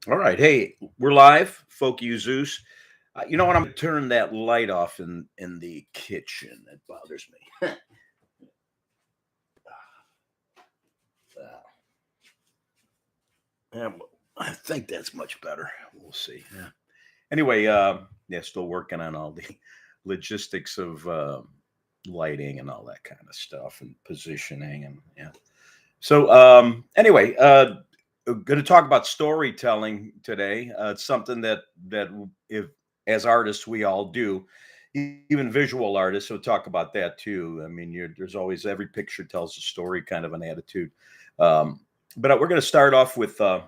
All right. Hey, we're live. Folk you Zeus. You know what? I'm turning that light off in the kitchen. It bothers me. Yeah, well, I think that's much better. We'll see. Yeah. Anyway, yeah, still working on all the logistics of lighting and all that kind of stuff and positioning and yeah. So anyway, going to talk about storytelling today. It's something that if as artists we all do, even visual artists. So talk about that too. I mean, there's always every picture tells a story, kind of an attitude. But we're going to start off with uh,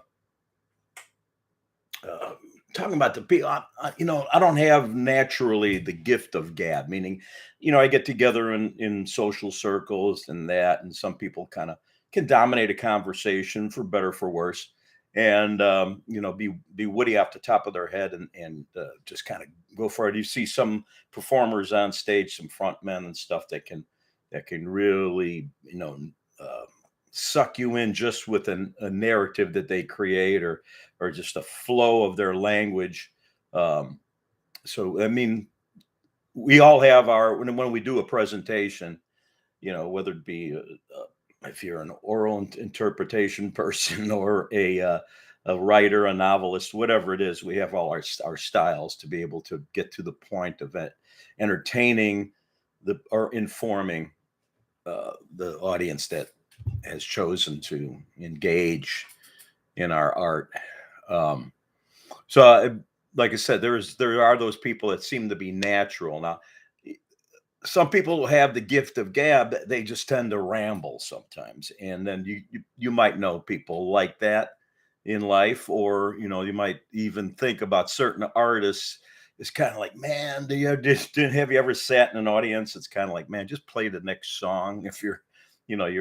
talking about the people. I don't have naturally the gift of gab, meaning, I get together in social circles and that, and some people kind of can dominate a conversation for better for worse, and be witty off the top of their head and just kind of go for it. You see some performers on stage, some front men and stuff that can really Uh, suck you in just with a narrative that they create or just a flow of their language. Um, so I mean, we all have our when we do a presentation, whether it be if you're an oral interpretation person or a writer, a novelist, whatever it is, we have all our styles to be able to get to the point of it, entertaining the or informing the audience that has chosen to engage in our art. Um, so, like I said, there are those people that seem to be natural. Now, some people have the gift of gab; they just tend to ramble sometimes, and then you might know people like that in life, or you might even think about certain artists. It's kind of like, man, do you just have you ever sat in an audience? It's kind of like, man, just play the next song if you're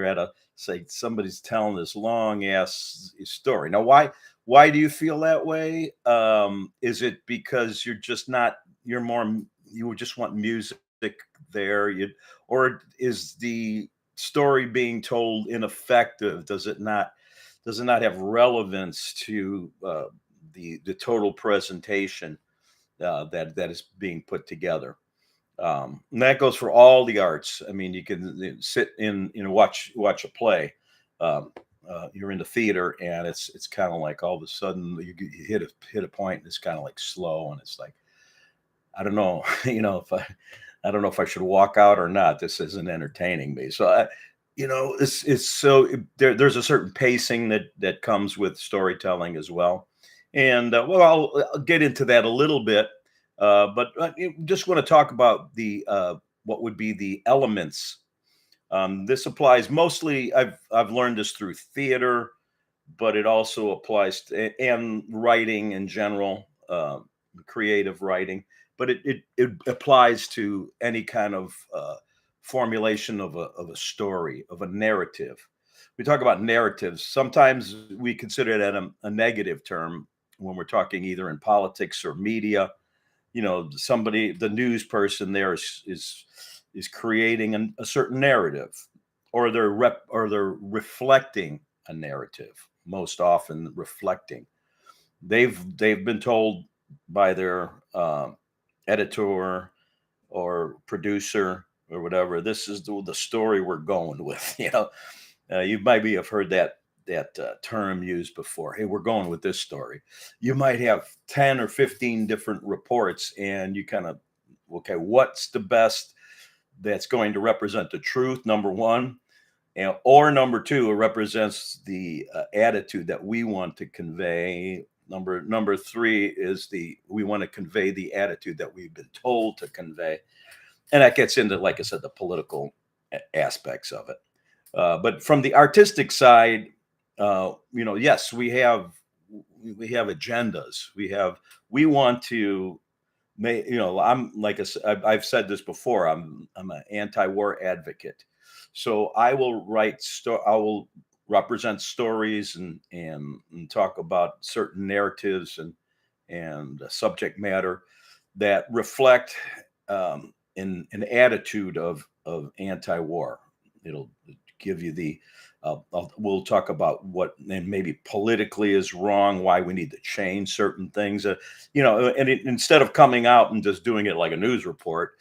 at a say somebody's telling this long ass story. Now, why do you feel that way? Is it because you're just not you're more you just want music there? Or is the story being told ineffective? Does it not have relevance to the total presentation that is being put together? And that goes for all the arts. I mean, you can sit in, watch a play. Um, you're in the theater, and it's kind of like all of a sudden you hit a point, and it's kind of like slow, and it's like I don't know, if I don't know if I should walk out or not. This isn't entertaining me. So it's so there's a certain pacing that comes with storytelling as well. And well, I'll get into that a little bit, but just want to talk about the what would be the elements. This applies mostly. I've learned this through theater, but it also applies to and writing in general, creative writing. But it applies to any kind of formulation of a story, of a narrative. We talk about narratives. Sometimes we consider that a negative term when we're talking either in politics or media. Somebody, the news person there is creating a certain narrative, or they're reflecting a narrative, most often reflecting. They've been told by their editor or producer or whatever, this is the story we're going with. You maybe have heard that term used before. Hey, we're going with this story. You might have 10 or 15 different reports, and you kind of, okay, what's the best that's going to represent the truth, number one, or number two, it represents the attitude that we want to convey. Number three is the we want to convey the attitude that we've been told to convey, and that gets into, like I said, the political aspects of it. But from the artistic side, yes, we have agendas. We want to I'm like I've said this before. I'm an anti-war advocate, so I will represent stories and talk about certain narratives and subject matter that reflect an attitude of anti-war. It'll give you We'll talk about what and maybe politically is wrong, why we need to change certain things. Instead of coming out and just doing it like a news report,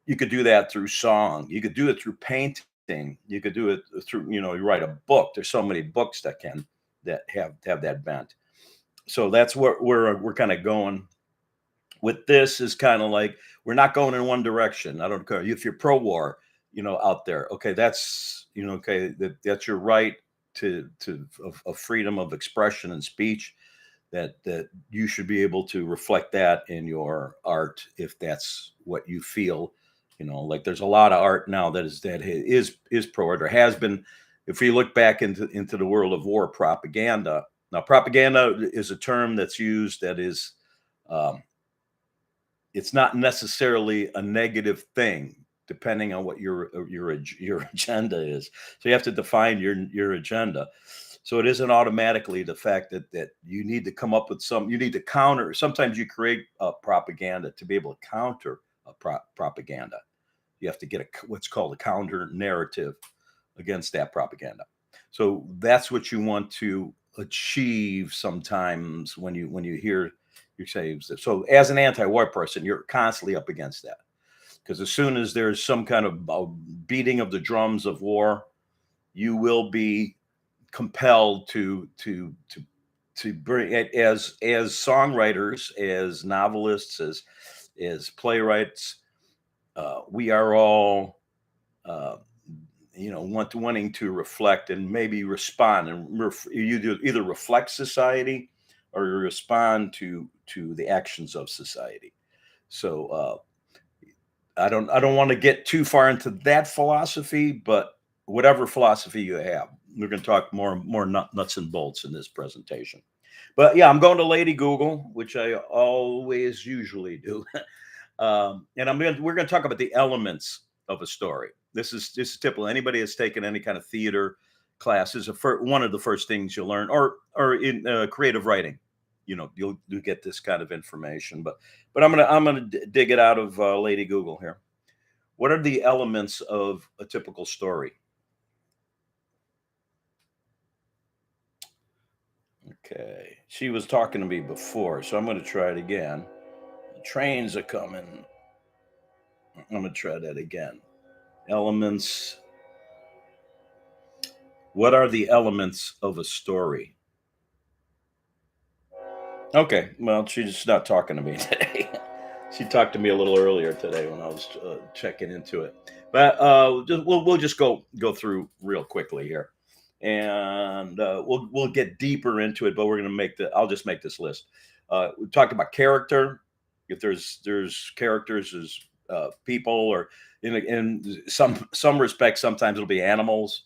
you could do that through song. You could do it through painting. You could do it through, you write a book. There's so many books that have that bent. So that's what we're kind of going with. This is kind of like we're not going in one direction. I don't care if you're pro war, out there. Okay, that's okay, that's your right of freedom of expression and speech. That you should be able to reflect that in your art if that's what you feel. Like there's a lot of art now that is pro art or has been. If we look back into the world of war propaganda, now propaganda is a term that's used that is um, it's not necessarily a negative thing depending on what your agenda is. So you have to define your agenda. So it isn't automatically the fact that you need to come up with you need to counter. Sometimes you create propaganda to be able to counter propaganda. You have to get what's called a counter narrative against that propaganda. So that's what you want to achieve sometimes when you hear you say. So as an anti-war person, you're constantly up against that, because as soon as there's some kind of beating of the drums of war, you will be compelled to bring it as songwriters, as novelists, as playwrights. We are all uh, wanting to reflect and maybe respond, and you either reflect society or you respond to the actions of society. So I don't want to get too far into that philosophy, but whatever philosophy you have, we're going to talk more nuts and bolts in this presentation. But yeah, I'm going to Lady Google, which I always usually do. And we're going to talk about the elements of a story. This is typical. Anybody that's taken any kind of theater classes, one of the first things you'll learn, or in creative writing, you'll get this kind of information. But I'm gonna dig it out of Lady Google here. What are the elements of a typical story? Okay, she was talking to me before, so I'm going to try it again. The trains are coming. I'm going to try that again. Elements. What are the elements of a story? Okay, well, she's not talking to me today. She talked to me a little earlier today when I was checking into it. But we'll just go through real quickly here, and we'll get deeper into it. But we're going to I'll just make this list. We talked about character. If there's characters as people, or in some respects, sometimes it'll be animals,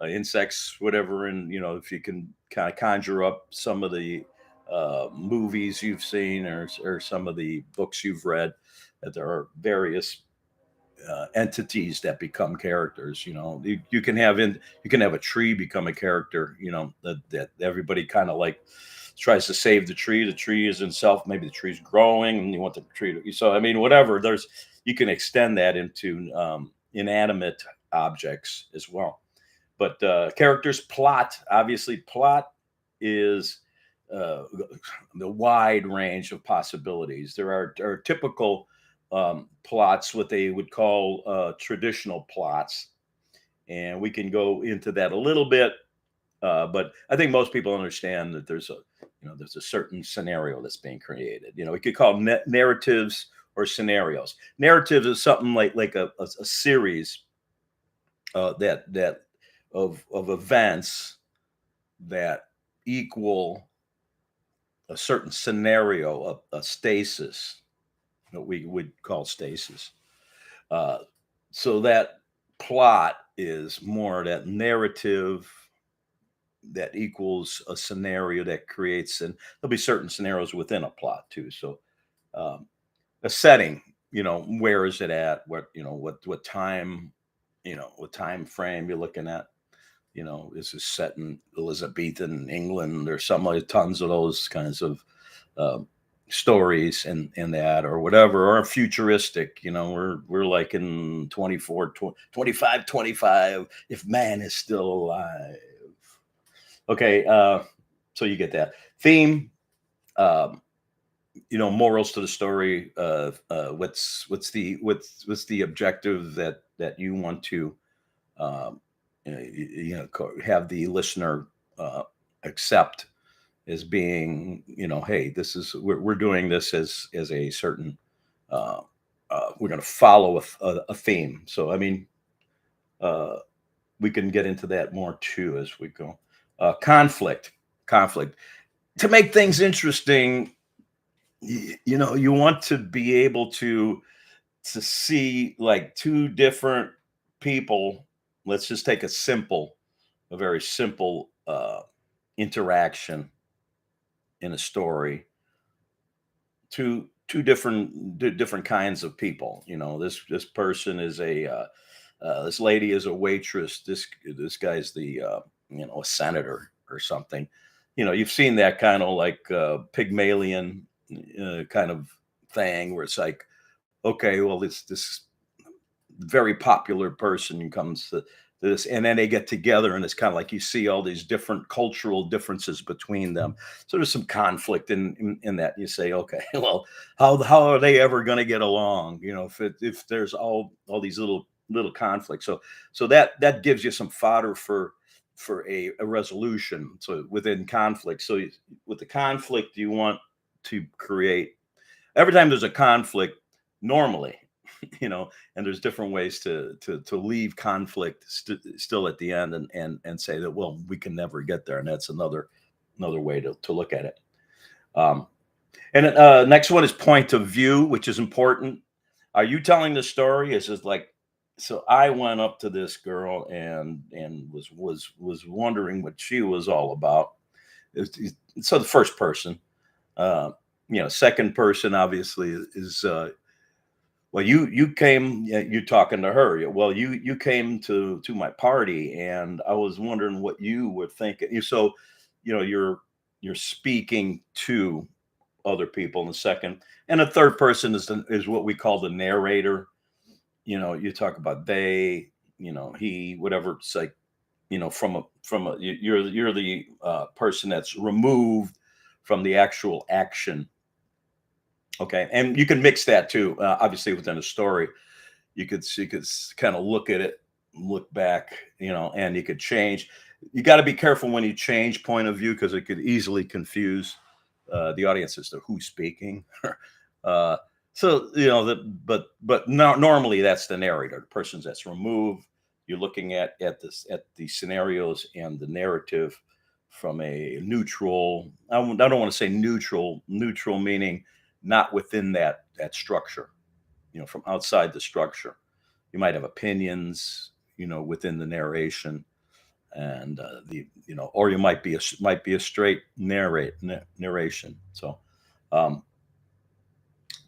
insects, whatever. And if you can kind of conjure up some of the movies you've seen, or some of the books you've read, that there are various entities that become characters. You can have a tree become a character. That everybody kind of like tries to save the tree. The tree is in self. Maybe the tree's growing, and you want the tree to. So I mean, whatever. You can extend that into inanimate objects as well. But characters, plot. Obviously, plot is the wide range of possibilities. There are typical plots, what they would call traditional plots, and we can go into that a little bit. But I think most people understand that there's a certain scenario that's being created. We could call narratives or scenarios. Narratives is something like a series that of events that equal a certain scenario, a stasis, what we would call stasis. Uh, so that plot is more that narrative that equals a scenario that creates, and there'll be certain scenarios within a plot too. So um, a setting, where is it at? What time, what time frame you're looking at? Is this set in Elizabethan England or something? Like tons of those kinds of um, stories and that or whatever, or futuristic, you know, we're like in 24, 25, 25, if man is still alive. Okay, so you get that theme. um Morals to the story. What's the objective that you want to um have the listener uh accept as being, hey, this is, we're doing this as a certain, uh, we're going to follow a theme. So I mean, uh, we can get into that more too as we go. Conflict to make things interesting. You want to be able to see like two different people. Let's just take a very simple interaction in a story. Two different kinds of people. This person is this lady is a waitress. This guy's the a senator or something. You've seen that kind of like Pygmalion kind of thing where it's like, okay, well, this very popular person comes to this, and then they get together, and it's kind of like you see all these different cultural differences between them. So there's some conflict in that. You say, okay, well, how are they ever going to get along? If there's all these little conflicts. So that gives you some fodder for a resolution. So within conflict, with the conflict, you want to create, every time there's a conflict, normally, and there's different ways to leave conflict still at the end, and say that, well, we can never get there, and that's another way to look at it. And next one is point of view, which is important. Are you telling the story? Is it like, so I went up to this girl and was wondering what she was all about. So the first person, second person obviously is, well, you came, yeah, you talking to her. Yeah, well, you came to my party, and I was wondering what you were thinking. So, you're speaking to other people in the second, and a third person is what we call the narrator. You talk about they, he, whatever. It's like, you're the person that's removed from the actual action. Okay, and you can mix that too. Obviously, within a story, you could kind of look at it, look back, and you could change. You got to be careful when you change point of view, because it could easily confuse the audience as to who's speaking. uh, so but no, normally that's the narrator, the person that's removed. You're looking at the scenarios and the narrative from a neutral. I don't want to say neutral. Neutral meaning not within that structure. From outside the structure, you might have opinions, within the narration, and or you might be a straight narration. So um,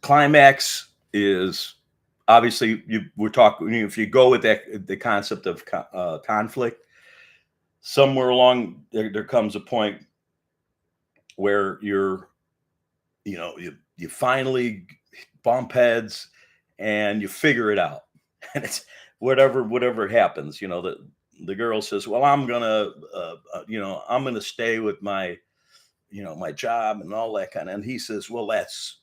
climax is obviously, we're talking, if you go with the concept of conflict, somewhere along there comes a point where you finally bump heads and you figure it out. And it's whatever happens, the girl says, well, I'm gonna stay with my job and all that kind of, and he says, well, that's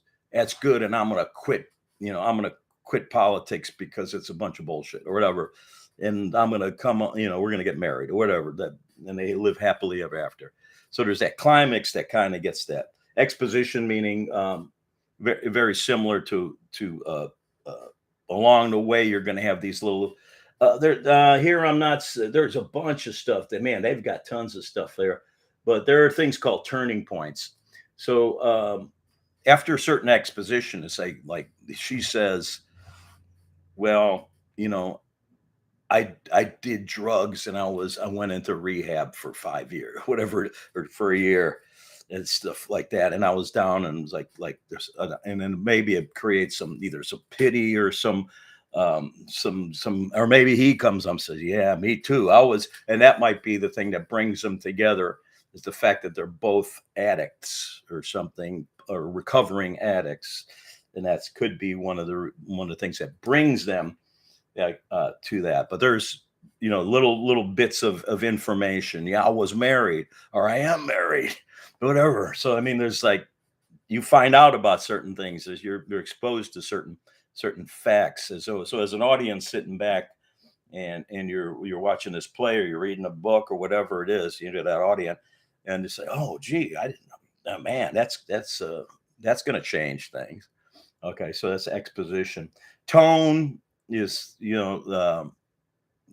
good, and I'm gonna quit politics because it's a bunch of bullshit or whatever, and I'm gonna we're gonna get married or whatever, that, and they live happily ever after. So there's that climax that kind of gets that exposition, meaning very, very similar to along the way, you're going to have these little here. There's a bunch of stuff that, man, they've got tons of stuff there, but there are things called turning points. So after a certain exposition, it's like she says, well, I did drugs, and I went into rehab for 5 years, whatever, or for a year, and stuff like that. And I was down, and it was like there's, and then maybe it creates either some pity or some, or maybe he comes up and says, yeah, me too. And that might be the thing that brings them together, is the fact that they're both addicts or something, are recovering addicts, and that's could be one of the things that brings them to that. But there's little bits of information. Yeah, I was married, or I am married, whatever. So I mean, there's like you find out about certain things as you're exposed to certain facts. And so as an audience sitting back and you're watching this play or you're reading a book or whatever it is, that audience, and you say, oh gee, I didn't know, man, that's going to change things. Okay, so that's exposition. Tone is the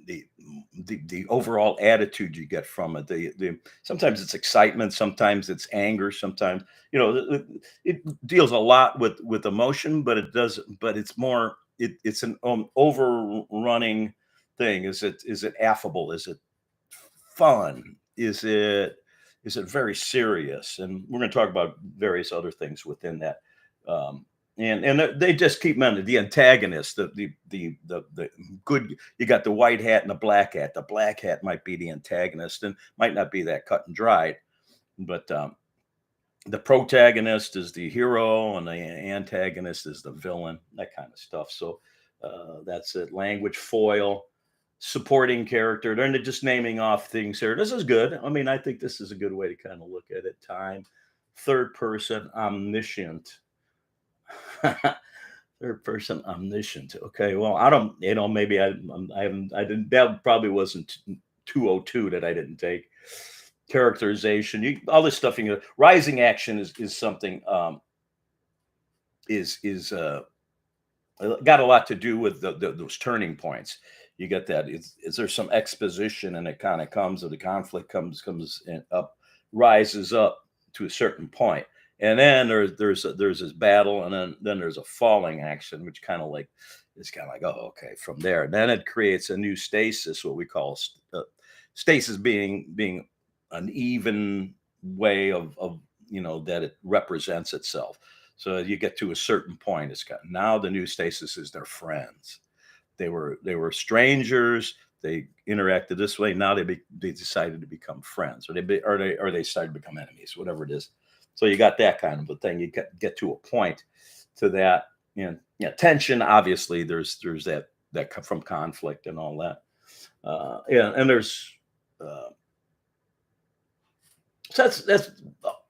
the overall attitude you get from it. The sometimes it's excitement, sometimes it's anger, sometimes it deals a lot with emotion, but it's more it's an overrunning thing. Is it affable? Is it fun? Is it very serious? And we're going to talk about various other things within that. Um, and they just keep mentioning the antagonist, the good. You got the white hat and the black hat. The black hat might be the antagonist and might not be that cut and dried, but the protagonist is the hero and the antagonist is the villain. That kind of stuff. So that's it. Language foil, supporting character. They're just naming off things here. This is good. I mean, I think this is a good way to kind of look at it. Time, third person, omniscient. Third person omniscient. Okay, well, I don't, maybe I haven't, I didn't, that probably wasn't 202 that I didn't take. Characterization, all this stuff. Rising action is something, is got a lot to do with those turning points. You get that. Is there some exposition and it kind of comes, or the conflict comes up, rises up to a certain point. And then there's this battle, and then there's a falling action, which kind of like it's kind of like, oh, okay, from there. And then it creates a new stasis, what we call stasis, being an even way of that it represents itself. So you get to a certain point, it's got now the new stasis is their friends. They were strangers. They interacted this way. Now they decided to become friends, or they started to become enemies, whatever it is. So you got that kind of a thing. You get to a point to that. Tension. Obviously, there's that from conflict and all that. And there's so that's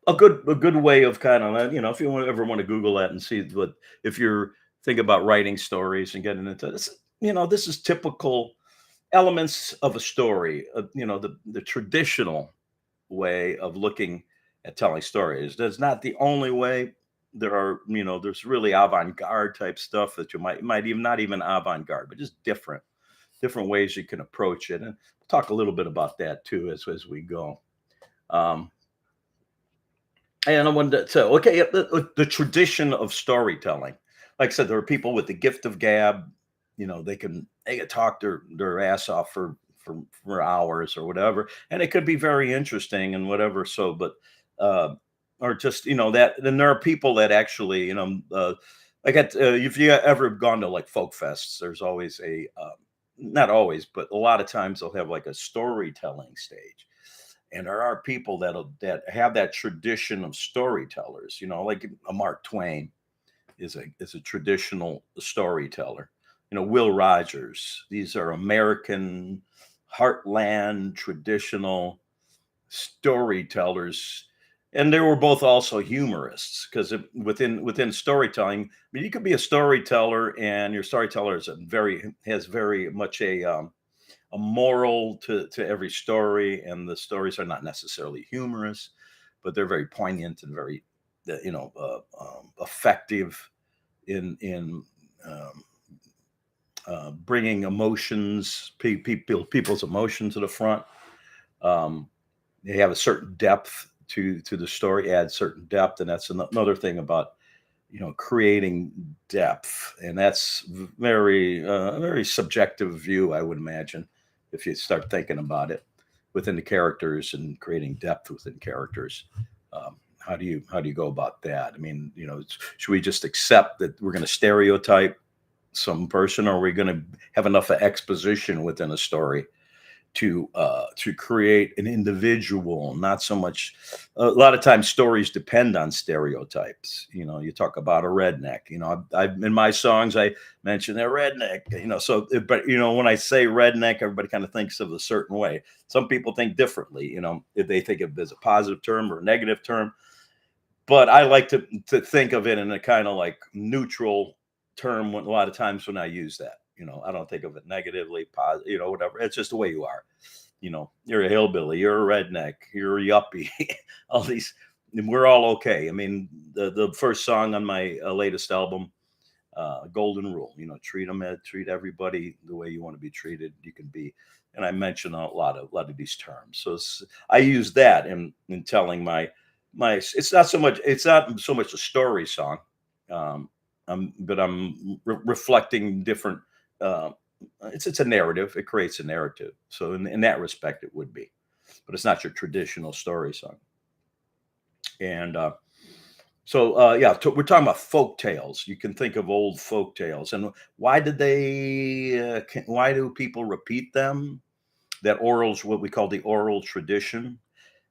a good way of kind of if you ever want to Google that and see what if you're thinking about writing stories and getting into this. This is typical elements of a story. The traditional way of looking at telling stories. That's not the only way. There's really avant-garde type stuff that you might even not even avant-garde, but just different ways you can approach it. And we'll talk a little bit about that too as we go. Um, and I wanted to say, okay, the tradition of storytelling. Like I said, there are people with the gift of gab. They can talk their ass off for hours or whatever, and it could be very interesting and whatever. So, but or just that. Then there are people that actually like if you ever gone to like folk fests, there's always not always, but a lot of times they'll have like a storytelling stage. And there are people that have that tradition of storytellers, like a Mark Twain is a traditional storyteller. Will Rogers. These are American heartland traditional storytellers, and they were both also humorists because within storytelling, I mean, you could be a storyteller, and your storyteller has very much a moral to every story, and the stories are not necessarily humorous, but they're very poignant and very effective in bringing emotions, people's emotion to the front. Um, they have a certain depth to the story, add certain depth, and that's another thing about creating depth, and that's very subjective view, I would imagine, if you start thinking about it within the characters and creating depth within characters. How do you go about that? I mean, should we just accept that we're going to stereotype some person, or are we going to have enough of exposition within a story to create an individual, not so much. A lot of times stories depend on stereotypes. You know, you talk about a redneck. You know, I in my songs I mention a redneck. You know, so but you know when I say redneck, everybody kind of thinks of a certain way. Some people think differently. You know, if they think of it as a positive term or a negative term, but I like to think of it in a kind of like neutral term. When a lot of times when I use that, you know, I don't think of it negatively, positive, you know, whatever. It's just the way you are. You know, you're a hillbilly, you're a redneck, you're a yuppie. All these, and we're all okay. I mean, the first song on my latest album, Golden Rule. You know, treat everybody the way you want to be treated. You can be, and I mention a lot of these terms. So I use that in telling my. It's not so much a story song, um, but I'm reflecting different. Uh, it's a narrative. It creates a narrative. So in that respect, it would be, but it's not your traditional story song. And yeah, we're talking about folk tales. You can think of old folk tales, and why did they? Why do people repeat them? That oral's what we call the oral tradition,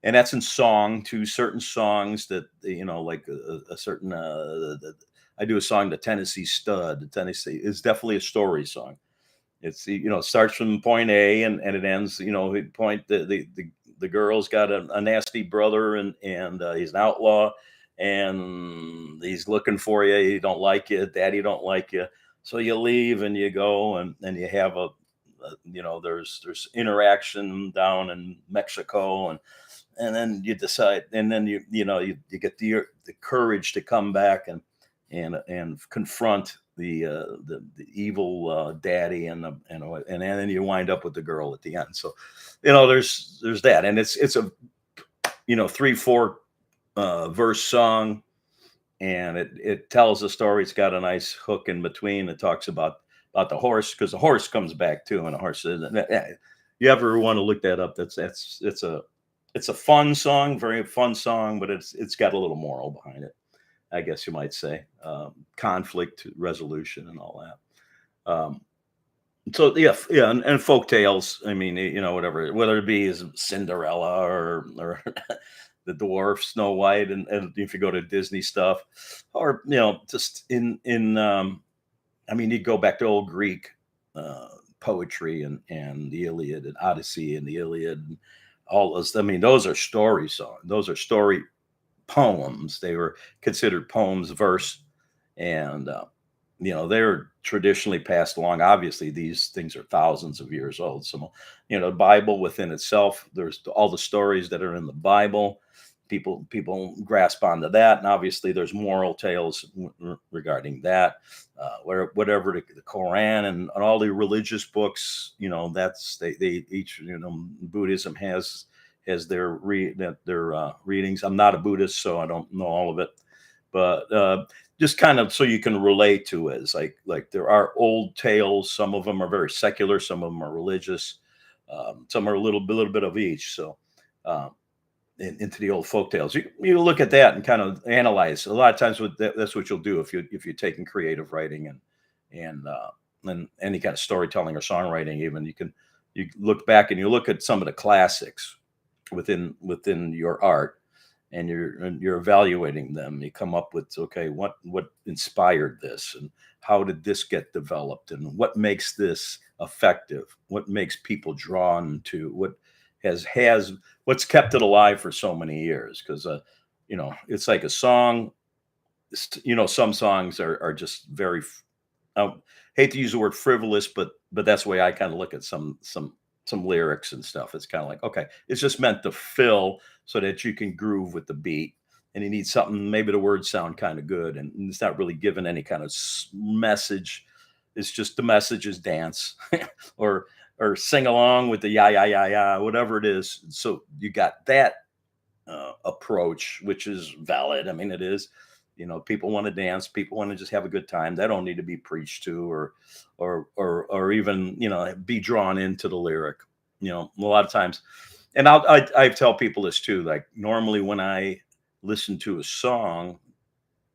and that's in song to certain songs that you know, like a certain. I do a song, the Tennessee Stud. The Tennessee is definitely a story song. It's you know, it starts from point A and it ends. You know, point the girl's got a nasty brother and he's an outlaw and he's looking for you. He don't like you. Daddy don't like you. So you leave and you go and you have you know, there's interaction down in Mexico and then you decide and then you know you get the courage to come back and confront the evil daddy and then you wind up with the girl at the end. So you know there's that, and it's a you know 3-4 verse song, and it tells a story. It's got a nice hook in between. It talks about the horse because the horse comes back too, and the horse says, you ever want to look that up? It's a fun song, very fun song, but it's got a little moral behind it, I guess you might say, conflict resolution and all that. So yeah, and folk tales. I mean, you know, whether it be is Cinderella or the dwarf Snow White, and if you go to Disney stuff, or you know, just in I mean, you go back to old Greek uh, poetry and the Iliad and Odyssey and the Iliad, and all those. I mean, those are story songs. Those are story poems. They were considered poems, verse, and you know they're traditionally passed along. Obviously, these things are thousands of years old. So, you know, the Bible within itself. There's all the stories that are in the Bible. People grasp onto that, and obviously there's moral tales regarding that. Where whatever the Quran and all the religious books, you know, that's they each you know Buddhism has their readings. I'm not a Buddhist, so I don't know all of it, but just kind of so you can relate to it. It's like there are old tales. Some of them are very secular. Some of them are religious. Some are a little bit of each. So um, into the old folk tales, you look at that and kind of analyze. A lot of times, that's what you'll do if you're taking creative writing and any kind of storytelling or songwriting. Even you look back and you look at some of the classics within your art, and you're evaluating them. You come up with, okay, what inspired this, and how did this get developed, and what makes this effective, what makes people drawn to, what has what's kept it alive for so many years. Because you know, it's like a song. You know, some songs are just very I hate to use the word frivolous, but that's the way I kind of look at some lyrics and stuff. It's kind of like, okay, it's just meant to fill so that you can groove with the beat, and you need something. Maybe the words sound kind of good, and it's not really giving any kind of message. It's just the message is dance, or sing along with the yeah yeah yeah yeah whatever it is. So you got that approach, which is valid. I mean, it is. You know, people want to dance. People want to just have a good time. They don't need to be preached to, or even you know be drawn into the lyric. You know, a lot of times, and I tell people this too. Like normally when I listen to a song,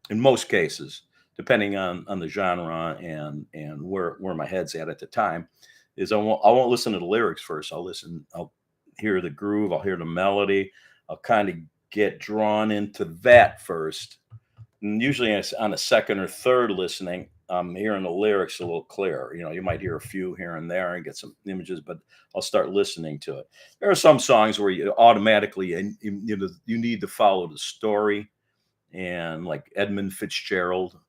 in most cases, depending on the genre and where my head's at the time, is I won't listen to the lyrics first. I'll hear the groove, I'll hear the melody, I'll kind of get drawn into that first. And usually on a second or third listening, I'm hearing the lyrics a little clearer. You might hear a few here and there and get some images, but I'll start listening to it. There are some songs where you automatically, and you need to follow the story, and like Edmund Fitzgerald.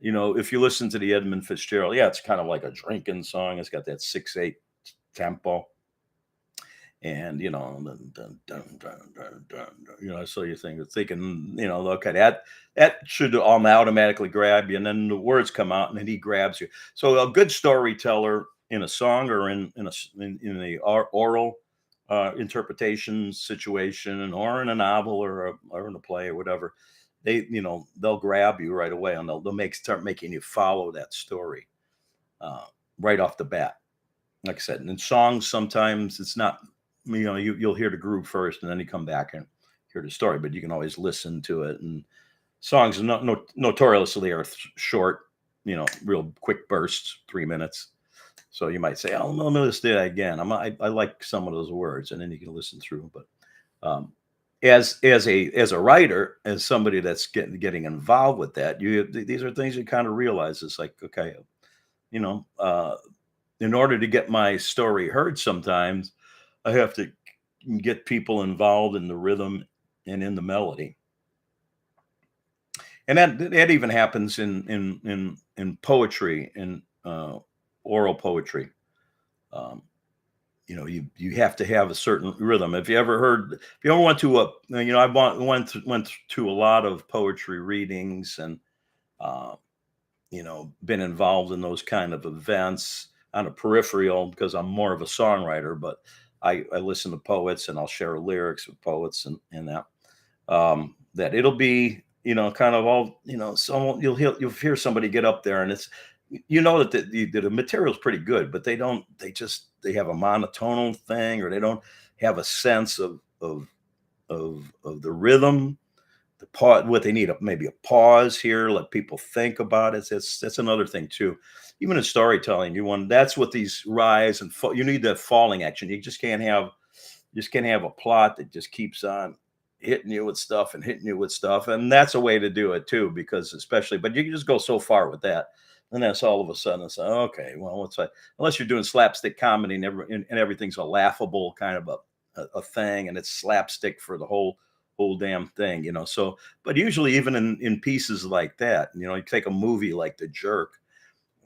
If you listen to the Edmund Fitzgerald, yeah, it's kind of like a drinking song. It's got that 6/8 tempo, and dun, dun, dun, dun, dun, dun, so you're thinking, okay, that should automatically grab you, and then the words come out, and then he grabs you. So a good storyteller in a song, or in a oral interpretation situation, or in a novel, or in a play, or whatever, they'll grab you right away, and they'll start making you follow that story uh, right off the bat. Like I said, and in songs, sometimes it's not, you'll hear the groove first, and then you come back and hear the story, but you can always listen to it. And songs notoriously are short, real quick bursts, 3 minutes. So you might say, oh, no, let's do that again. I like some of those words, and then you can listen through. But um, as a writer, as somebody that's getting involved with that, these are things you kind of realize. It's like, okay, you know, uh, in order to get my story heard, sometimes I have to get people involved in the rhythm and in the melody, and that even happens in poetry, in oral poetry. Um, you have to have a certain rhythm. If you ever went to I went to a lot of poetry readings, and uh, been involved in those kind of events on a peripheral, because I'm more of a songwriter, but I listen to poets, and I'll share lyrics with poets, and that it'll be, kind of all, someone, you'll hear somebody get up there, and it's, that the material's pretty good, but they have a monotonal thing, or they don't have a sense of the rhythm, the pause, what they need, maybe a pause here, let people think about it. That's another thing too. Even in storytelling, that's what these rise and fall, you need that falling action. You just can't have a plot that just keeps on hitting you with stuff and hitting you with stuff. And that's a way to do it too, because but you can just go so far with that. And that's all of a sudden it's like, okay, well, what's that? Unless you're doing slapstick comedy, and everything's a laughable kind of a thing, and it's slapstick for the whole damn thing, So, but usually, even in pieces like that, you take a movie like The Jerk,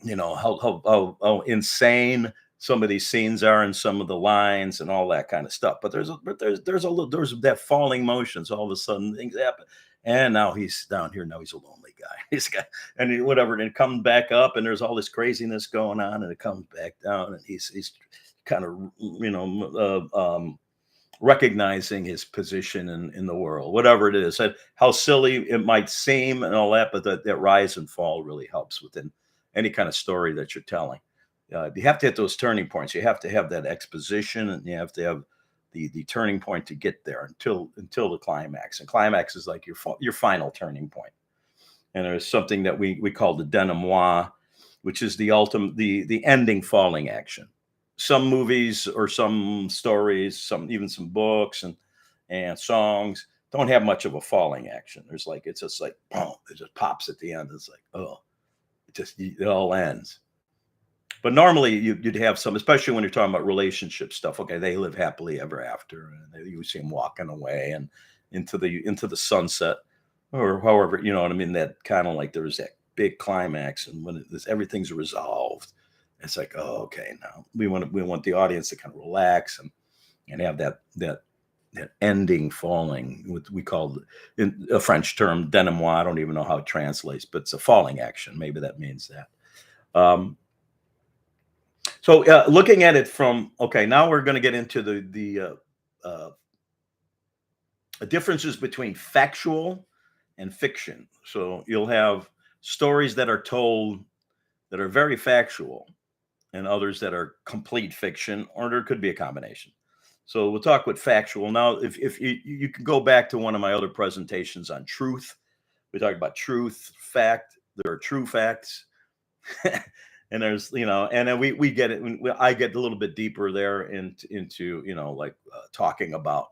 how insane some of these scenes are, and some of the lines and all that kind of stuff. But there's that falling motions. All of a sudden things happen, and now he's down here. Now he's a lonely guy. Whatever, and it comes back up, and there's all this craziness going on, and it comes back down, and he's kind of recognizing his position in the world, whatever it is, and how silly it might seem and all that, but that rise and fall really helps within any kind of story that you're telling. You have to hit those turning points. You have to have that exposition, and you have to have the turning point to get there until the climax. And climax is like your final turning point. And there's something that we call the denouement, which is the ultimate, the ending falling action. Some movies, or some stories, even some books and songs don't have much of a falling action. It's just like boom, it just pops at the end. It's like, oh, it all ends. But normally you'd have some, especially when you're talking about relationship stuff. Okay, they live happily ever after, and you see them walking away and into the sunset, or however, you know what I mean. That kind of like there's that big climax, and when everything's resolved, it's like, oh, okay, now we want the audience to kind of relax and have that ending falling. What we call, in a French term, denouement. I don't even know how it translates, but it's a falling action. Maybe that means that. So looking at it from, okay, now we're going to get into uh, differences between factual and fiction. So you'll have stories that are told that are very factual, and others that are complete fiction, or there could be a combination. So we'll talk with factual. Now, if you can go back to one of my other presentations on truth, we talked about truth, fact. There are true facts, And there's, and then we get it. I get a little bit deeper there into, like talking about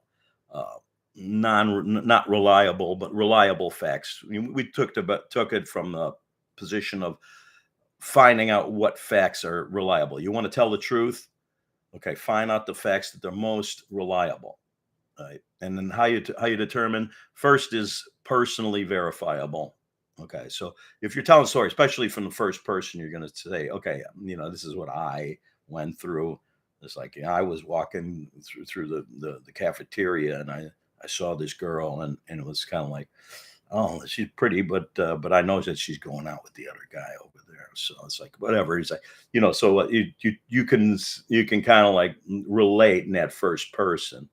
uh, not reliable, but reliable facts. We took it from the position of finding out what facts are reliable. You want to tell the truth? Okay, find out the facts that are most reliable. Right. And then how you determine first is personally verifiable. Okay. So if you're telling a story, especially from the first person, you're going to say, okay, this is what I went through. It's like, I was walking through the cafeteria, and I saw this girl, and it was kind of like, oh, she's pretty, but I know that she's going out with the other guy over there. So it's like, whatever. He's like, so you can kind of like relate in that first person,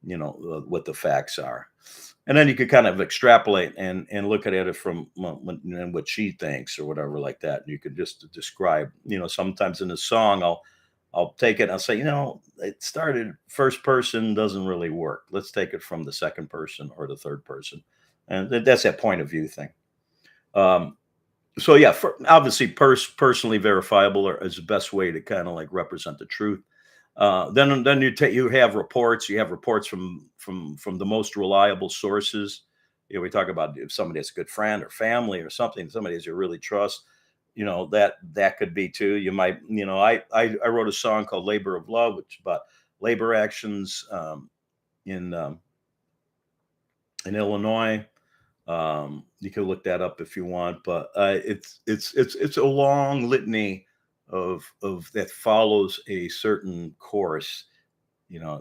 what the facts are. And then you could kind of extrapolate and look at it from what she thinks or whatever like that. And you could just describe, sometimes in a song, I'll take it and I'll say, it started first person doesn't really work. Let's take it from the second person or the third person. And that's that point of view thing. So yeah, obviously personally verifiable is the best way to kind of like represent the truth. Then you have reports. You have reports from the most reliable sources. We talk about if somebody that's a good friend or family or something, somebody that you really trust. That could be too. You might, I wrote a song called "Labor of Love," which is about labor actions in Illinois. You can look that up if you want, but it's a long litany of that follows a certain course,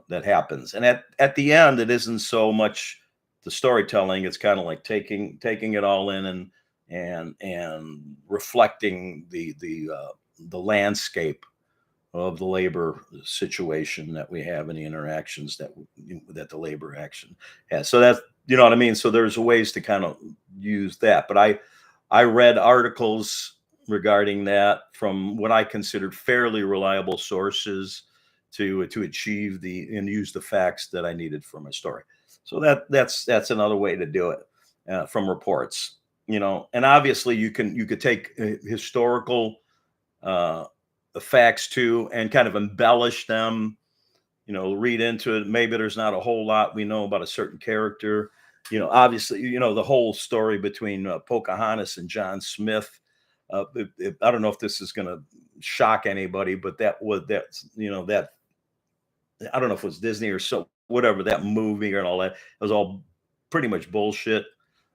that happens. And at the end, it isn't so much the storytelling. It's kind of like taking it all in and reflecting the landscape of the labor situation that we have and the interactions that the labor action has. So that's, you know what I mean? So there's ways to kind of use that. But I read articles regarding that from what I considered fairly reliable sources to achieve and use the facts that I needed for my story. So that's another way to do it, from reports. And obviously you could take historical uh, facts too and kind of embellish them, read into it. Maybe there's not a whole lot we know about a certain character. Obviously, the whole story between Pocahontas and John Smith. I don't know if this is going to shock anybody, but that I don't know if it was Disney or so whatever, that movie and all that. It was all pretty much bullshit,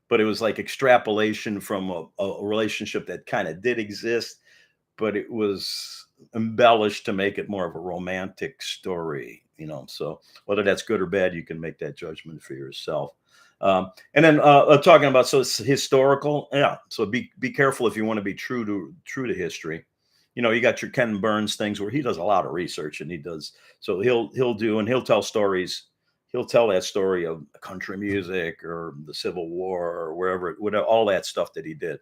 but it was like extrapolation from a relationship that kind of did exist, but it was embellished to make it more of a romantic story. So whether that's good or bad, you can make that judgment for yourself. And then talking about, so it's historical, yeah. So be careful if you want to be true to history. You got your Ken Burns things where he does a lot of research, and he'll tell stories. He'll tell that story of country music or the Civil War or whatever, all that stuff that he did.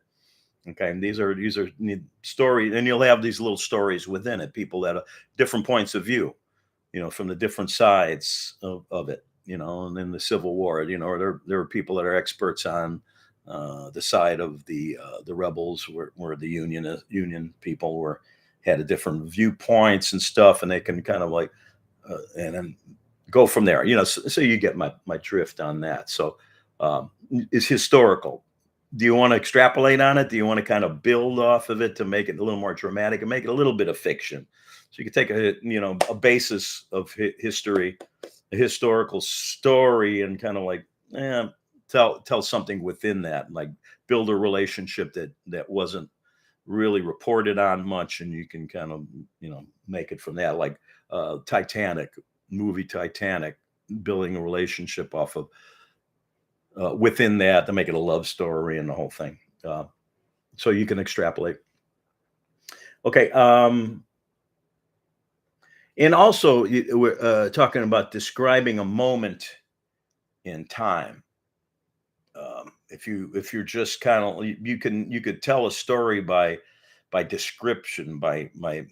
Okay, and these are stories, and you'll have these little stories within it. People that are different points of view, from the different sides of it. And in the Civil War, there are people that are experts on the side of the rebels, where the Union people had a different viewpoints and stuff, and they can kind of like and then go from there. So you get my drift on that. So it's historical. Do you want to extrapolate on it? Do you want to kind of build off of it to make it a little more dramatic and make it a little bit of fiction? So you can take a basis of history, a historical story, and kind of like tell something within that, like build a relationship that wasn't really reported on much, and you can kind of make it from that, like movie Titanic, building a relationship off of within that to make it a love story and the whole thing. So you can extrapolate. Okay. And also, we're talking about describing a moment in time. If you're just kind of, you could tell a story by description, by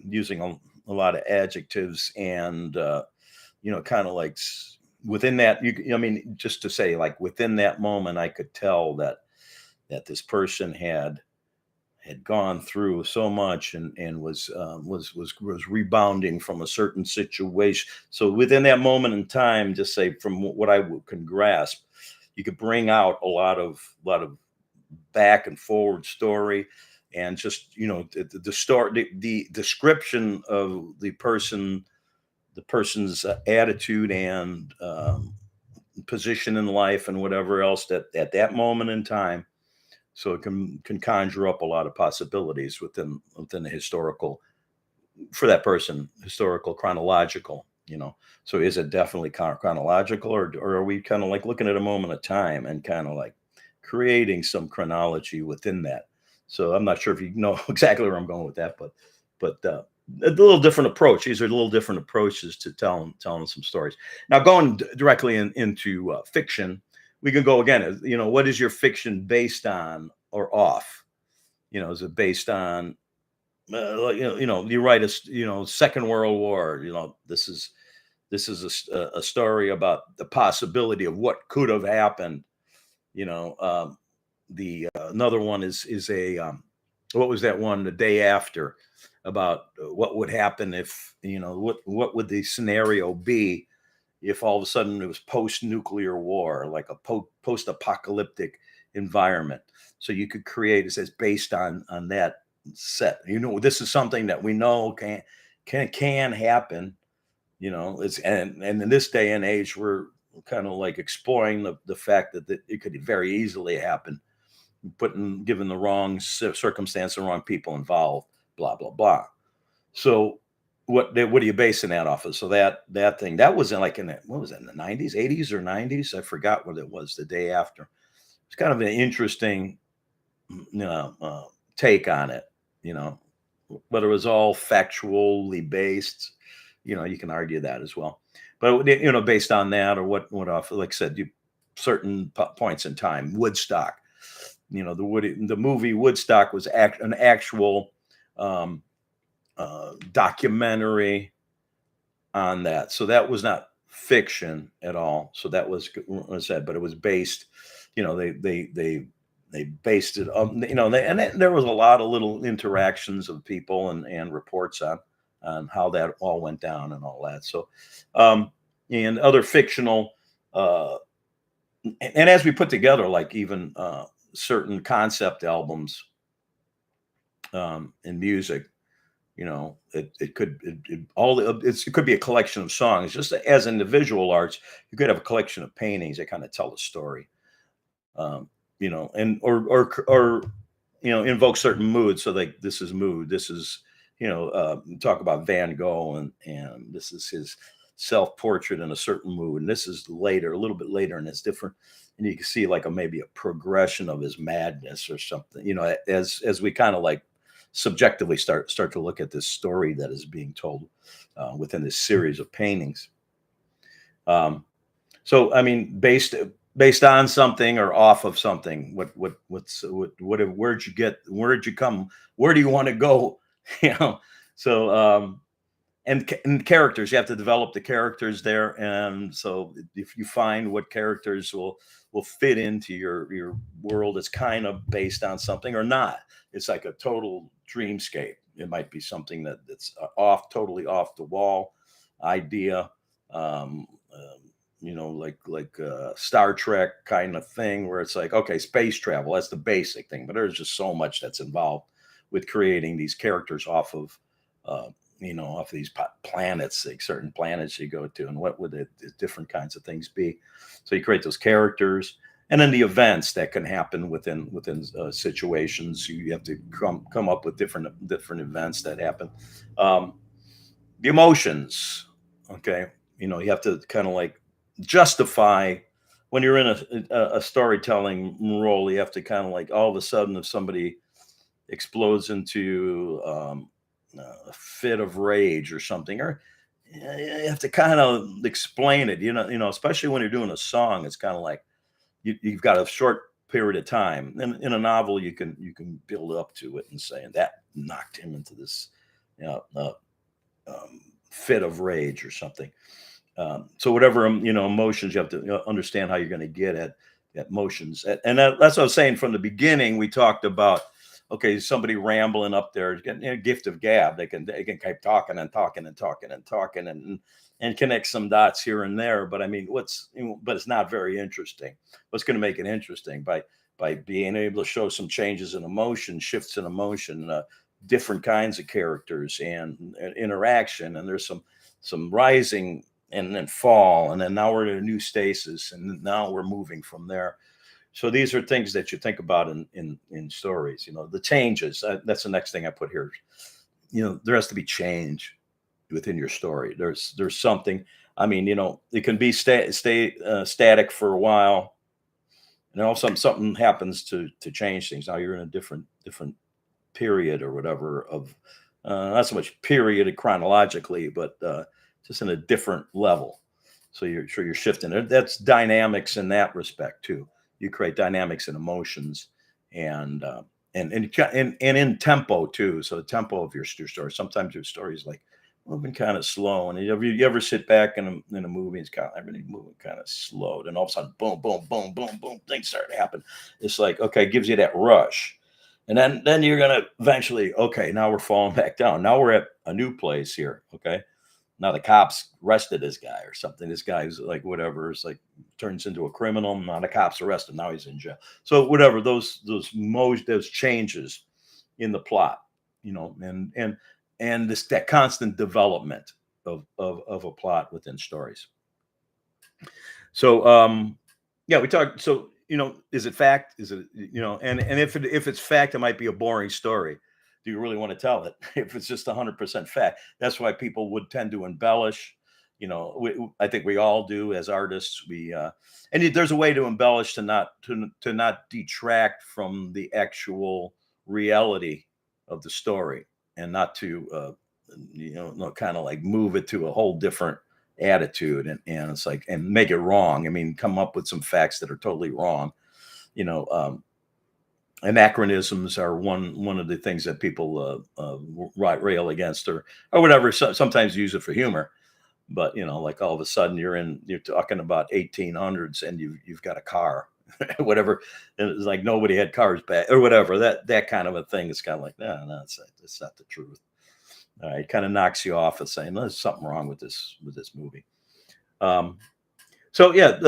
using a lot of adjectives, and kind of like within that, I mean, just to say, like, within that moment, I could tell that this person had gone through so much and was rebounding from a certain situation. So within that moment in time, just say from what can grasp, you could bring out a lot of back and forward story, and just the story, the description of the person's attitude and position in life and whatever else that at that moment in time. So it can conjure up a lot of possibilities within the historical, for that person, historical chronological. So is it definitely chronological, or are we kind of like looking at a moment of time and kind of like creating some chronology within that? So I'm not sure if you know exactly where I'm going with that, but a little different approach. These are little different approaches to telling some stories. Now, going directly into fiction, we can go again. What is your fiction based on or off? Is it based on like, you write Second World War. This is a story about the possibility of what could have happened. The Another one is a what was that one, The Day After, about what would happen if, what would the scenario be if all of a sudden it was post-nuclear war, like a post-apocalyptic environment. So you could create, it says, based on that set. This is something that we know can happen. It's and in this day and age, we're kind of like exploring the fact that it could very easily happen, given the wrong circumstance, the wrong people involved, blah blah blah. So what are you basing that off of? So that thing that was in what was it, in the 90s, 80s or 90s? I forgot what it was. The Day After. It's kind of an interesting take on it. You know, Whether it was all factually based, you can argue that as well. But based on that, or what off, like I said, certain points in time, Woodstock. The movie Woodstock was an actual um, documentary on that. So that was not fiction at all. So that was said, but it was based. They based it on, there was a lot of little interactions of people and reports on how that all went down and all that. So and other fictional and as we put together, like even certain concept albums in music, it could it could be a collection of songs. Just as individual arts, you could have a collection of paintings that kind of tell a story, and or invoke certain moods. So like, this is mood, this is talk about Van Gogh, and this is his self-portrait in a certain mood, and this is later, a little bit later, and it's different, and you can see like maybe a progression of his madness or something, as we kind of like subjectively start to look at this story that is being told within this series of paintings. So I mean, based on something or off of something, where'd you come, where do you want to go? you know so and characters, you have to develop the characters there, and so if you find what characters will fit into your world, it's kind of based on something or not. It's like a total dreamscape. It might be something that's totally off the wall idea, like Star Trek kind of thing, where it's like, okay, space travel, that's the basic thing, but there's just so much that's involved with creating these characters off of off of these planets, like certain planets you go to, and what would the different kinds of things be. So you create those characters, and then the events that can happen within situations. You have to come up with different events that happen. The emotions, okay, you have to kind of like justify when you're in a storytelling role. You have to kind of like, all of a sudden, if somebody explodes into a fit of rage or something, or you have to kind of explain it. Especially when you're doing a song, it's kind of like you've got a short period of time. In a novel, you can build up to it and say, and that knocked him into this, you know, uh, fit of rage or something. So whatever emotions, you have to understand how you're going to get at emotions. That's what I was saying from the beginning. We talked about okay, somebody rambling up there, getting a gift of gab. They can keep talking and talking and talking and talking and connect some dots here and there. But I mean, but it's not very interesting. What's going to make it interesting by being able to show some changes in emotion, shifts in emotion, different kinds of characters and interaction, and there's some rising and then fall, and then now we're in a new stasis, and now we're moving from there. So these are things that you think about in stories. The changes. That's the next thing I put here. There has to be change within your story. There's something. I mean, it can be stay static for a while, and all of a sudden something happens to change things. Now you're in a different period or whatever of not so much period chronologically, but just in a different level. So you're shifting. That's dynamics in that respect too. You create dynamics and emotions, and and in tempo too. So the tempo of your story. Sometimes your story is like moving kind of slow, and you ever sit back in a movie, it's kind of everything moving kind of slow, and all of a sudden, boom, boom, boom, boom, boom, things start to happen. It's like, okay, it gives you that rush, and then you're gonna eventually, okay, now we're falling back down. Now we're at a new place here. Okay, now the cops arrested this guy or something. This guy's like whatever. It's like turns into a criminal. Now the cops arrest him. Now he's in jail. So whatever those changes in the plot, and this that constant development of a plot within stories. So yeah, we talked. So is it fact? Is it and if it's fact, it might be a boring story. Do you really want to tell it? If it's just 100% fact, that's why people would tend to embellish. I think we all do as artists. There's a way to embellish to not detract from the actual reality of the story, and not to kind of like move it to a whole different attitude, and it's like, and make it wrong. I mean, come up with some facts that are totally wrong. you know Anachronisms are one of the things that people rail against, or whatever. Sometimes use it for humor, but like all of a sudden you're talking about 1800s, and you've got a car, whatever, and it's like nobody had cars back or whatever. That kind of a thing is kind of like, no, that's not the truth. It kind of knocks you off of saying, there's something wrong with this movie. um so yeah,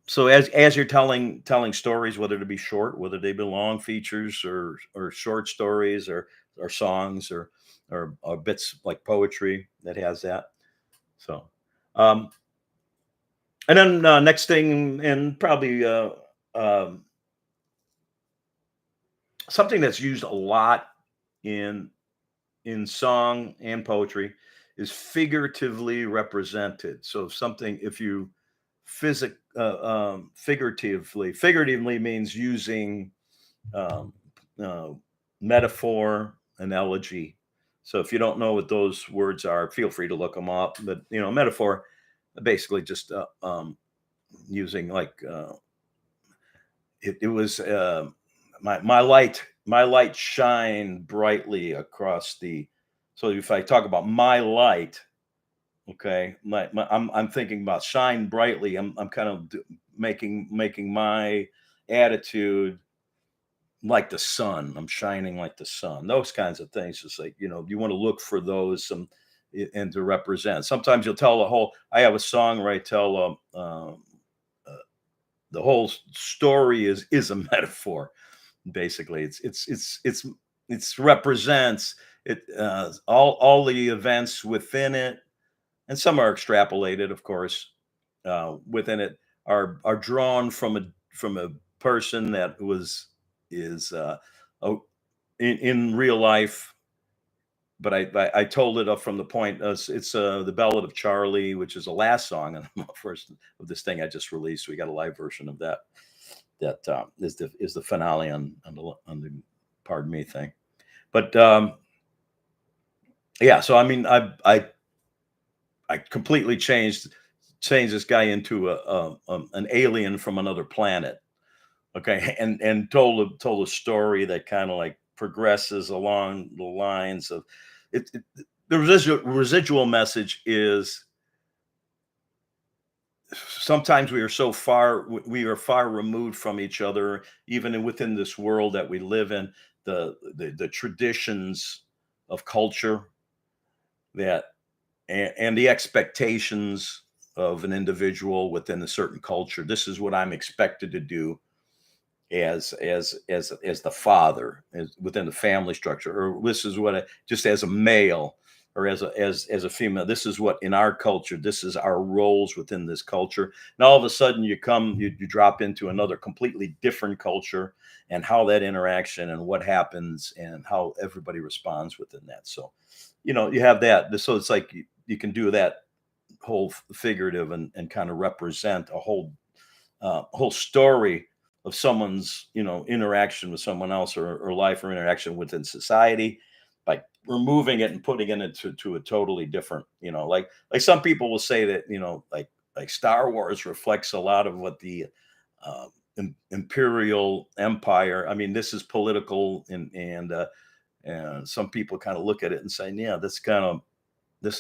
so as you're telling stories, whether they be short, whether they be long features, or short stories, or songs, or bits like poetry that has that. So um and then next thing, and probably um something that's used a lot in song and poetry, is figuratively represented. So something, if you figuratively means using um, uh, metaphor, analogy. So if you don't know what those words are, feel free to look them up. But metaphor, basically just using, like, it was my light shine brightly across the. So if I talk about my light, okay, I'm thinking about shine brightly. I'm kind of making my attitude like the sun. I'm shining like the sun. Those kinds of things. Just like, you want to look for those, and to represent. Sometimes you'll tell the whole. I have a song where I tell uh, the whole story is a metaphor. Basically, it's represents it, all the events within it, and some are extrapolated, of course, within it, are drawn from a person that is a, in real life. But I told it up from the point. It's the Ballad of Charlie, which is the last song on the first of this thing I just released. We got a live version of that. That is the finale on the pardon me thing. But yeah, so I mean, I completely changed this guy into an alien from another planet. Okay, and told a story that kind of like progresses along the lines of it. The residual message is, sometimes we are far removed from each other, even within this world that we live in, the traditions of culture that and the expectations of an individual within a certain culture. This is what I'm expected to do as the father within the family structure, or this is what just as a male or as a female, this is what in our culture, this is our roles within this culture. And all of a sudden you drop into another completely different culture, and how that interaction and what happens and how everybody responds within that. So you have that, so it's like you can do that whole figurative and kind of represent a whole story of someone's interaction with someone else, or life or interaction within society, by removing it and putting it into to a totally different, like some people will say that, like Star Wars reflects a lot of what the uh, imperial empire. I mean, this is political, and some people kind of look at it and say, yeah, this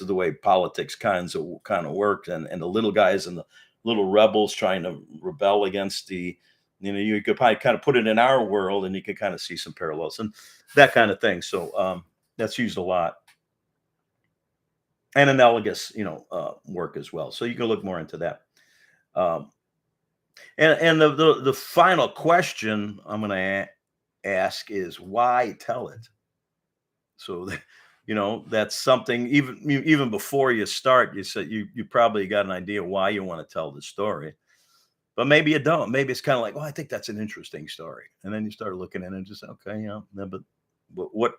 is the way politics kind of worked, and the little guys and the little rebels trying to rebel against the, you could probably kind of put it in our world, and you could kind of see some parallels and that kind of thing. So that's used a lot, and analogous, work as well. So you can look more into that. Um, and the final question I'm going to ask is, why tell it? So that's something, even before you start, you said you probably got an idea why you want to tell the story, but maybe you don't. Maybe it's kind of like, well, I think that's an interesting story, and then you start looking at it and just say, okay, yeah, no, but what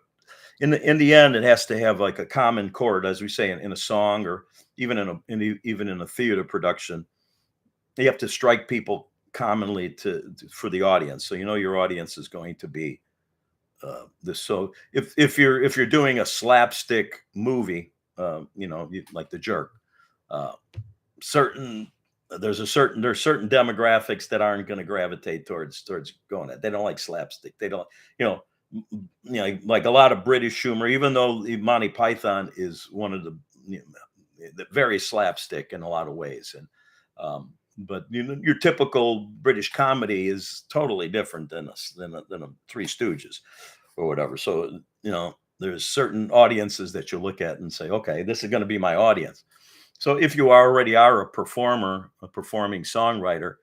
in the end, it has to have like a common chord, as we say in a song, or even even in a theater production. You have to strike people commonly for the audience, so your audience is going to be this. So if you're doing a slapstick movie, like The Jerk, uh, certain there's certain demographics that aren't going to gravitate towards going at. They don't like slapstick. They don't, you know, like a lot of British humor. Even though Monty Python is one of the very slapstick in a lot of ways, and but your typical British comedy is totally different than a Three Stooges or whatever. So there's certain audiences that you look at and say, okay, this is going to be my audience. So if you already are a performer, a performing songwriter,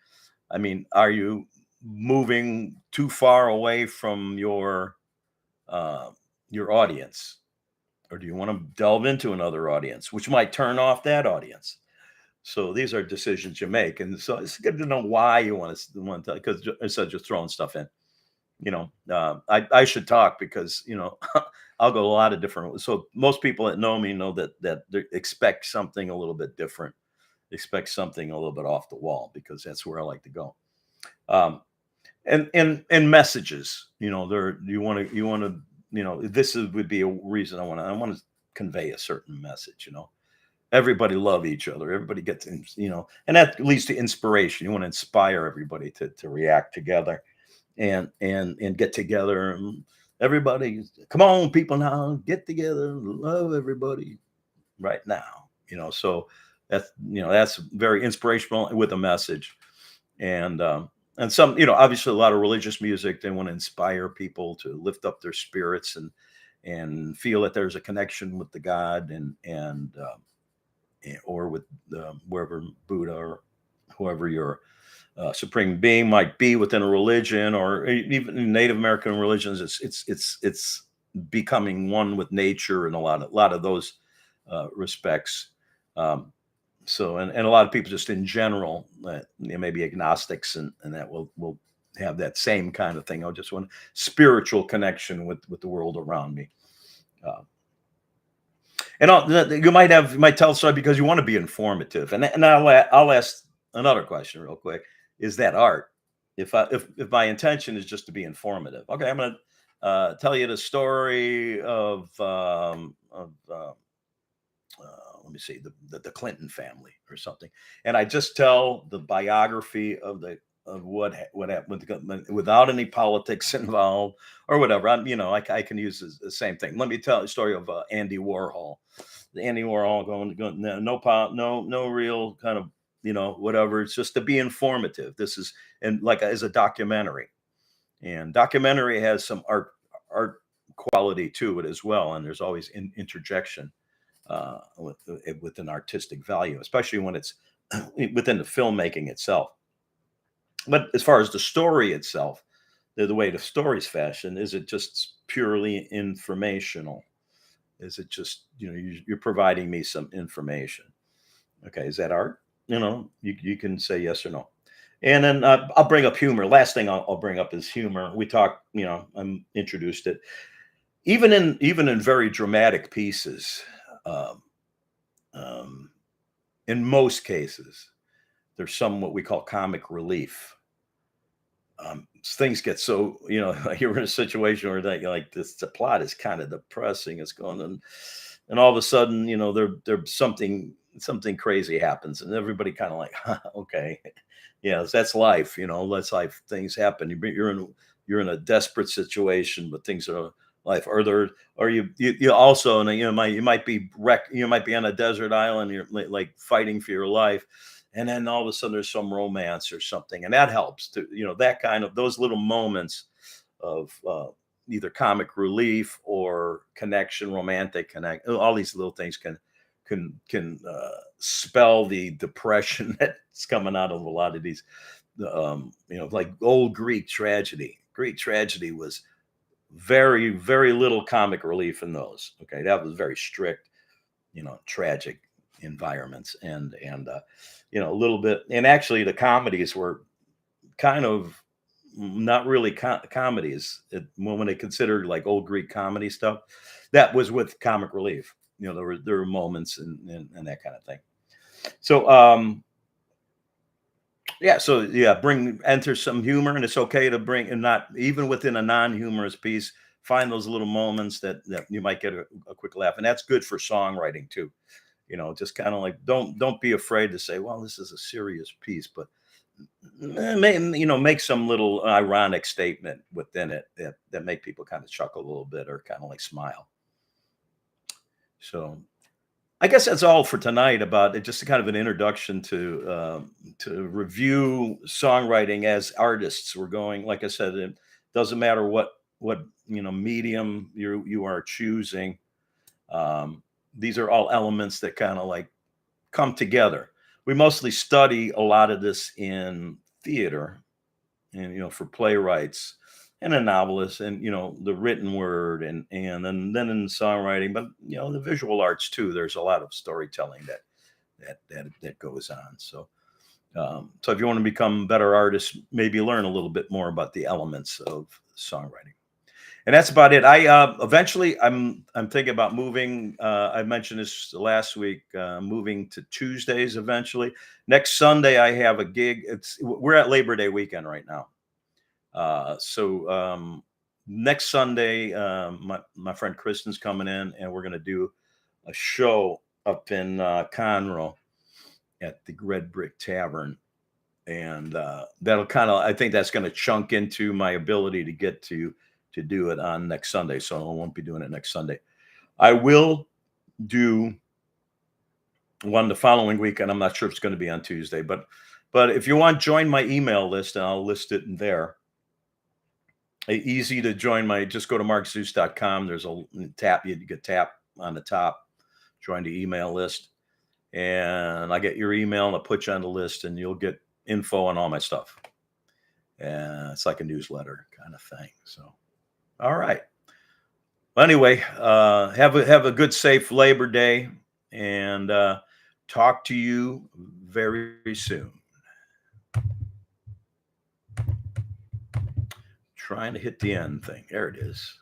I mean, are you moving too far away from your audience, or do you want to delve into another audience, which might turn off that audience? So these are decisions you make, and so it's good to know why you want to, because instead of just throwing stuff in. I should talk because I'll go a lot of different. So most people that know me know that they expect something a little bit different, expect something a little bit off the wall, because that's where I like to go. Um, and messages, there you want to this would be a reason I want to convey a certain message. Everybody love each other. Everybody gets, and that leads to inspiration. You want to inspire everybody to react together and get together. And everybody, come on, people, now get together, love everybody right now. So that's very inspirational with a message. And some, obviously a lot of religious music. They want to inspire people to lift up their spirits and feel that there's a connection with the God, or with wherever Buddha or whoever your supreme being might be within a religion, or even in Native American religions. It's becoming one with nature in a lot of those respects. So and a lot of people just in general, maybe agnostics, and that will have that same kind of thing. I just want spiritual connection with the world around me. Uh, and you might tell a story because you want to be informative. And I'll ask another question real quick. Is that art? If my intention is just to be informative, okay, I'm going to tell you the story of let me see, the Clinton family or something, and I just tell the biography of what happened without any politics involved or whatever. I can use the same thing. Let me tell the story of Andy Warhol. The Andy Warhol going no real kind of whatever. It's just to be informative. This is, and like, as a documentary, and documentary has some art quality to it as well, and there's always interjection with an artistic value, especially when it's within the filmmaking itself. But as far as the story itself, the way the story's fashioned, is it just purely informational? Is it just, you're providing me some information? Okay, is that art? You can say yes or no. And then I'll bring up humor. Last thing I'll bring up is humor. We talk, I'm introduced it. Even in very dramatic pieces, um, um, in most cases, there's some what we call comic relief. Things get so, you're in a situation where that you're like this, the plot is kind of depressing. It's going on, and all of a sudden, there's something crazy happens, and everybody kind of like, huh, okay, yeah, that's life. That's life. Things happen. You're in a desperate situation, but things are life. Or you also, and you might be wrecked. You might be on a desert island. You're like fighting for your life, and then all of a sudden there's some romance or something, and that helps to, that kind of, those little moments of either comic relief or connection, romantic connect. All these little things can spell the depression that's coming out of a lot of these, like old Greek tragedy. Greek tragedy was very, very little comic relief in those. Okay, that was very strict, tragic environments, and a little bit. And actually, the comedies were kind of not really comedies when they considered like old Greek comedy stuff. That was with comic relief. There were moments and that kind of thing. So yeah, so yeah, enter some humor, and it's okay to bring, and not even within a non-humorous piece, find those little moments that you might get a quick laugh, and that's good for songwriting too. Just kind of like, don't be afraid to say, well, this is a serious piece, but make some little ironic statement within it that make people kind of chuckle a little bit or kind of like smile. So I guess that's all for tonight about it. Just a kind of an introduction to review songwriting as artists. We're going, like I said, it doesn't matter what medium you are choosing. These are all elements that kind of like come together. We mostly study a lot of this in theater, and for playwrights and a novelist, and the written word, and then in songwriting, but the visual arts too. There's a lot of storytelling that goes on. So if you want to become better artists, maybe learn a little bit more about the elements of songwriting. And that's about it. I eventually, I'm thinking about moving. I mentioned this last week. Moving to Tuesdays eventually. Next Sunday, I have a gig. We're at Labor Day weekend right now. So next Sunday, my friend Kristen's coming in, and we're going to do a show up in Conroe at the Red Brick Tavern, and that'll I think that's going to chunk into my ability to get to do it on next Sunday. So I won't be doing it next Sunday. I will do one the following week, and I'm not sure if it's going to be on Tuesday, but if you want, join my email list, and I'll list it in there. Easy to join just go to markzeus.com. There's a tap, you can tap on the top, join the email list, and I get your email and I'll put you on the list, and you'll get info on all my stuff. And it's like a newsletter kind of thing. So, all right. Well, anyway, have a good, safe Labor Day, and talk to you very soon. Trying to hit the end thing. There it is.